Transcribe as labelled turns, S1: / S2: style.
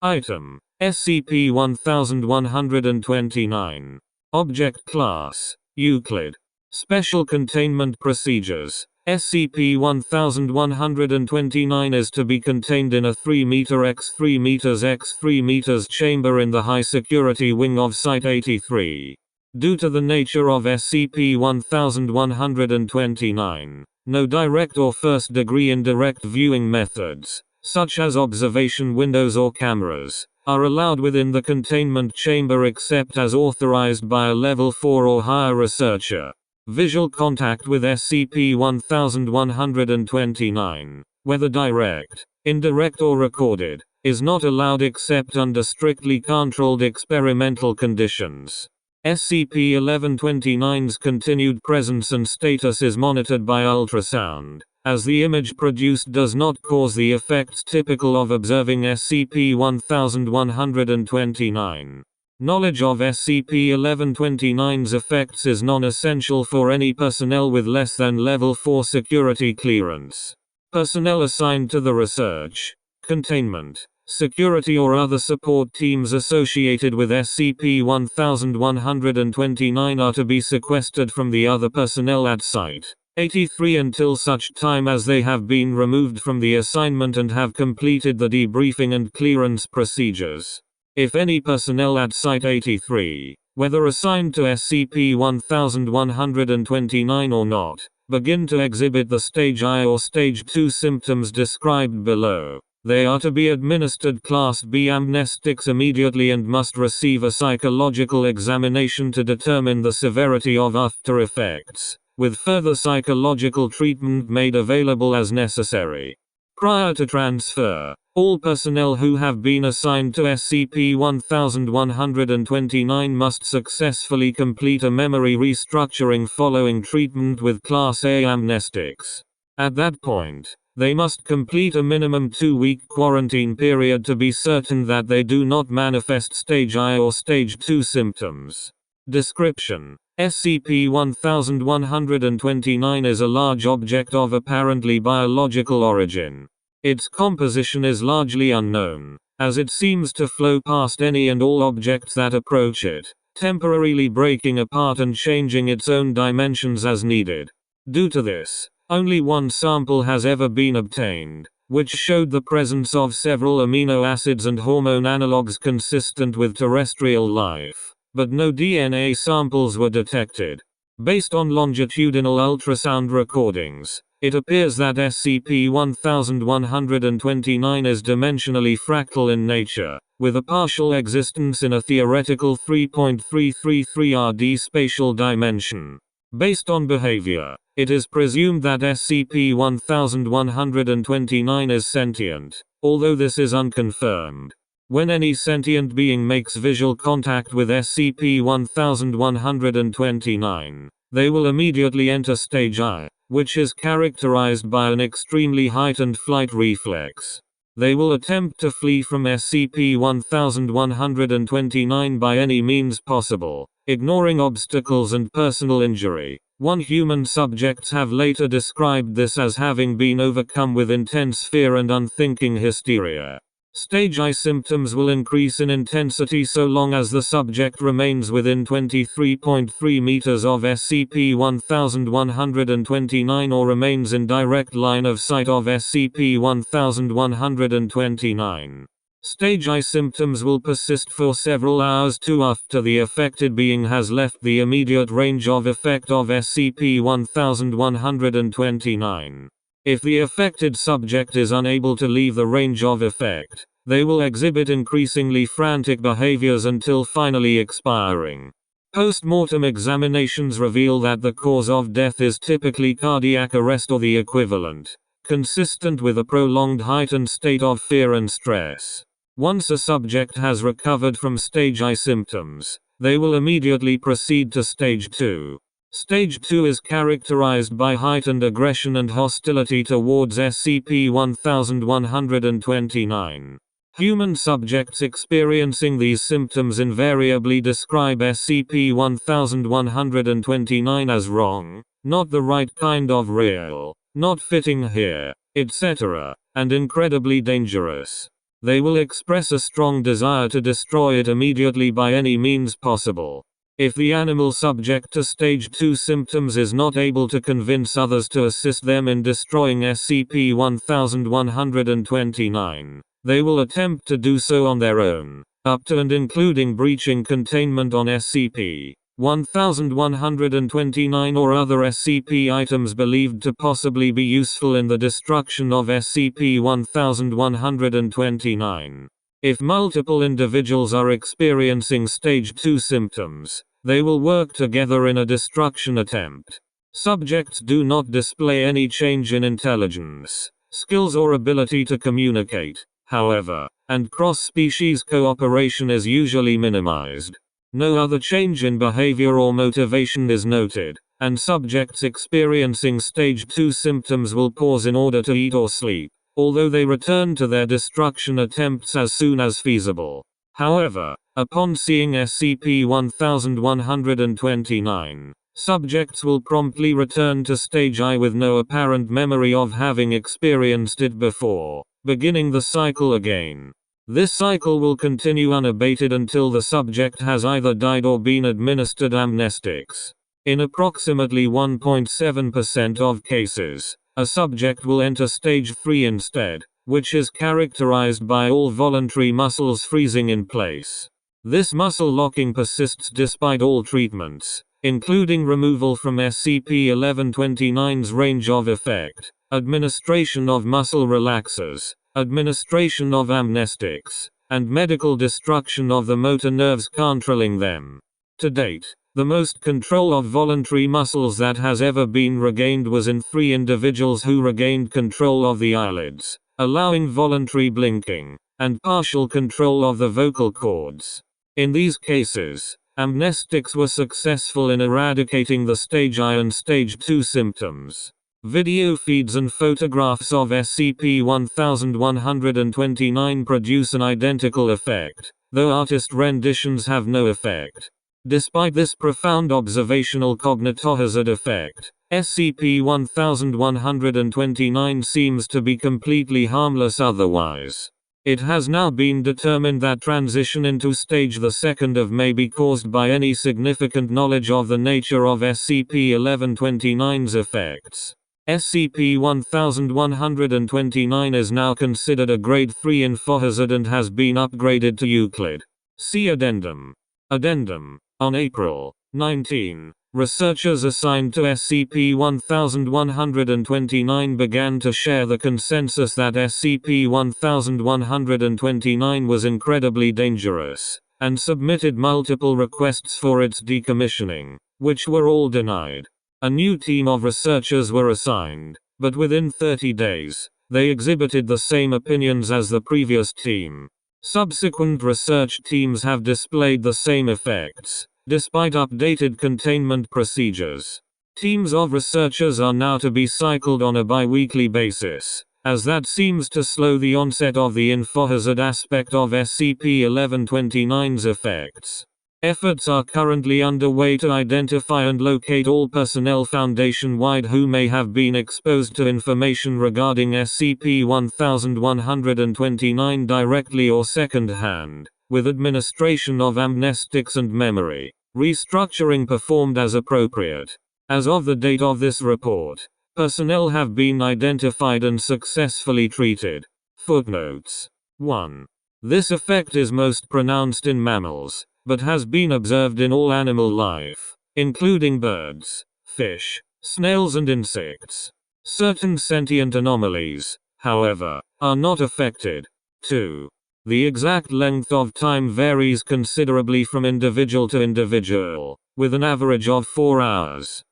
S1: Item: SCP-1129. Object Class: Euclid. Special Containment Procedures: SCP-1129 is to be contained in a 3 m x 3 m x 3 m chamber in the high-security wing of Site-83. Due to the nature of SCP-1129, no direct or first-degree indirect viewing methods, such as observation windows or cameras, are allowed within the containment chamber except as authorized by a Level 4 or higher researcher. Visual contact with SCP-1129, whether direct, indirect or recorded, is not allowed except under strictly controlled experimental conditions. SCP-1129's continued presence and status is monitored by ultrasound, as the image produced does not cause the effects typical of observing SCP-1129. Knowledge of SCP-1129's effects is non-essential for any personnel with less than Level 4 security clearance. Personnel assigned to the research, containment, security or other support teams associated with SCP-1129 are to be sequestered from the other personnel at Site-83 until such time as they have been removed from the assignment and have completed the debriefing and clearance procedures. If any personnel at Site-83, whether assigned to SCP-1129 or not, begin to exhibit the Stage I or Stage II symptoms described below, they are to be administered Class B amnestics immediately and must receive a psychological examination to determine the severity of after effects, with further psychological treatment made available as necessary. Prior to transfer, all personnel who have been assigned to SCP-1129 must successfully complete a memory restructuring following treatment with Class A amnestics. At that point, they must complete a minimum 2-week quarantine period to be certain that they do not manifest Stage I or Stage II symptoms. Description: SCP-1129 is a large object of apparently biological origin. Its composition is largely unknown, as it seems to flow past any and all objects that approach it, temporarily breaking apart and changing its own dimensions as needed. Due to this, only one sample has ever been obtained, which showed the presence of several amino acids and hormone analogues consistent with terrestrial life, but no DNA samples were detected. Based on longitudinal ultrasound recordings, it appears that SCP-1129 is dimensionally fractal in nature, with a partial existence in a theoretical 3.333 RD spatial dimension. Based on behavior, it is presumed that SCP-1129 is sentient, although this is unconfirmed. When any sentient being makes visual contact with SCP-1129, they will immediately enter Stage I, which is characterized by an extremely heightened flight reflex. They will attempt to flee from SCP-1129 by any means possible, ignoring obstacles and personal injury. One human subjects have later described this as having been overcome with intense fear and unthinking hysteria. Stage I symptoms will increase in intensity so long as the subject remains within 23.3 meters of SCP-1129 or remains in direct line of sight of SCP-1129. Stage I symptoms will persist for several hours to after the affected being has left the immediate range of effect of SCP-1129. If the affected subject is unable to leave the range of effect, they will exhibit increasingly frantic behaviors until finally expiring. Post-mortem examinations reveal that the cause of death is typically cardiac arrest or the equivalent, consistent with a prolonged heightened state of fear and stress. Once a subject has recovered from Stage I symptoms, they will immediately proceed to Stage II. Stage II is characterized by heightened aggression and hostility towards SCP-1129. Human subjects experiencing these symptoms invariably describe SCP-1129 as wrong, not the right kind of real, not fitting here, etc., and incredibly dangerous. They will express a strong desire to destroy it immediately by any means possible. If the animal subject to stage 2 symptoms is not able to convince others to assist them in destroying SCP-1129, they will attempt to do so on their own, up to and including breaching containment on SCP-1129 or other SCP items believed to possibly be useful in the destruction of SCP-1129. If multiple individuals are experiencing stage 2 symptoms, they will work together in a destruction attempt. Subjects do not display any change in intelligence, skills or ability to communicate, however, and cross-species cooperation is usually minimized. No other change in behavior or motivation is noted, and subjects experiencing stage 2 symptoms will pause in order to eat or sleep, although they return to their destruction attempts as soon as feasible. However, upon seeing SCP-1129, subjects will promptly return to stage I with no apparent memory of having experienced it before, beginning the cycle again. This cycle will continue unabated until the subject has either died or been administered amnestics. In approximately 1.7% of cases, a subject will enter stage 3 instead, which is characterized by all voluntary muscles freezing in place. This muscle locking persists despite all treatments, including removal from SCP-1129's range of effect, administration of muscle relaxers, administration of amnestics, and medical destruction of the motor nerves controlling them. To date, the most control of voluntary muscles that has ever been regained was in 3 individuals who regained control of the eyelids, allowing voluntary blinking, and partial control of the vocal cords. In these cases, amnestics were successful in eradicating the stage I and stage 2 symptoms. Video feeds and photographs of SCP-1129 produce an identical effect, though artist renditions have no effect. Despite this profound observational cognitohazard effect, SCP-1129 seems to be completely harmless otherwise. It has now been determined that transition into stage the second may be caused by any significant knowledge of the nature of SCP-1129's effects. SCP-1129 is now considered a Grade 3 infohazard and has been upgraded to Euclid. See Addendum. Addendum. On April 19, researchers assigned to SCP-1129 began to share the consensus that SCP-1129 was incredibly dangerous, and submitted multiple requests for its decommissioning, which were all denied. A new team of researchers were assigned, but within 30 days, they exhibited the same opinions as the previous team. Subsequent research teams have displayed the same effects, despite updated containment procedures. Teams of researchers are now to be cycled on a bi-weekly basis, as that seems to slow the onset of the infohazard aspect of SCP-1129's effects. Efforts are currently underway to identify and locate all personnel Foundation-wide who may have been exposed to information regarding SCP-1129 directly or second-hand, with administration of amnestics and memory restructuring performed as appropriate. As of the date of this report, personnel have been identified and successfully treated. Footnotes. 1. This effect is most pronounced in mammals, but has been observed in all animal life, including birds, fish, snails and insects. Certain sentient anomalies, however, are not affected. 2. The exact length of time varies considerably from individual to individual, with an average of 4 hours.